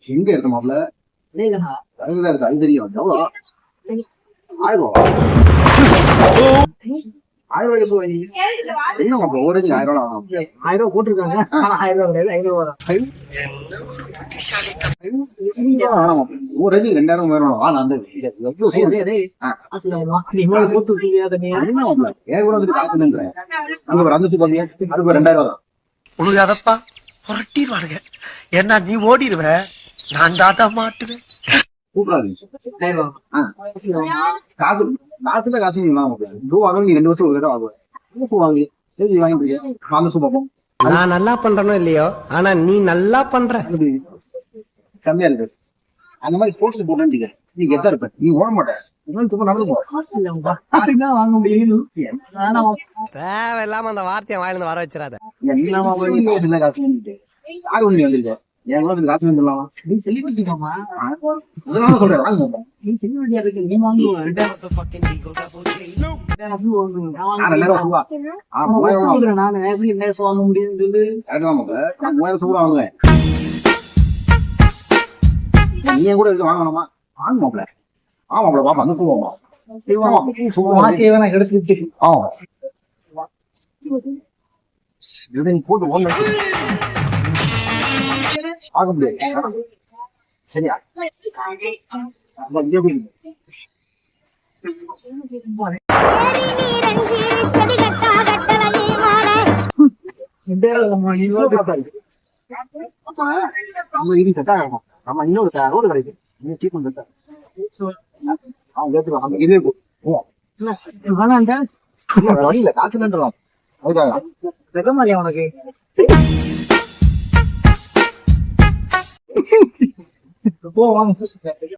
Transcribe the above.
எங்க இருக்கு மாப்பிள்ள இருக்கு அது தெரியும் எவ்வளோ 1000 ரூபா 1000 ரூபாய்க்கு சொல்லுவாங்க என்ன மாப்பிள்ள ஒரு 1000 ரூபா 1000 ரூபா போட்டிருக்காங்க ஆனா 1000 ரூபா கிடையாது 500 ரூபா ஒரு 2000 வேணும் நான் அந்த அதுக்கு 2000 உழுகாதப்பா புரட்டிடுவானுங்க ஏன்னா நீ ஓடிடுவ நான் தாத்தா மாட்டுவேன் காசு காசு நீ 2 வருஷம் ஒரு தடவை ஆகுவேன் வாங்கி வாங்கிட்டு அந்த சூ பார்ப்போம் நான் நல்லா பண்றனோ இல்லையோ ஆனா நீ நல்லா பண்ற செம்மையா இருக்கு அந்த மாதிரி ஸ்போர்ட்ஸ் போட்டு நீ கெத்தா இருப்ப நீ ஓட மாட்டேன் வாங்க முடியும் தேவையில்லாம அந்த வார்த்தையை வாயிலிருந்து வர வச்சிடாத காசு யாரு ஒண்ணு வந்திருக்க என் கூட காசு வந்துடலாமா நீ செலிபிரிட்டிக்காமா சொல்றேன் வாங்க நீ செலிபிரிட்டியா இருக்கு நீ வாங்குவ 2000 நானு எப்படி என்ன வாங்க முடியும்னு சொல்லு 3000 ரூபா வாங்குவேன் நீ கூட இருக்கு வாங்கணுமா வாங்க மாப்பிள்ள ஆமாப்ல பாப்பா அந்த சொல்லுவோமா சேவனை எடுத்துட்டு போட்டு ஒண்ணு ஆக முடியாது சரியா நம்ம இன்னொரு ரோடு கிடைக்கும் இன்னும் சீப் பண்ணிட்டேன் இதே வழியில காய்ச்சல் வெக்கமாலியா உனக்கு போ வாங்க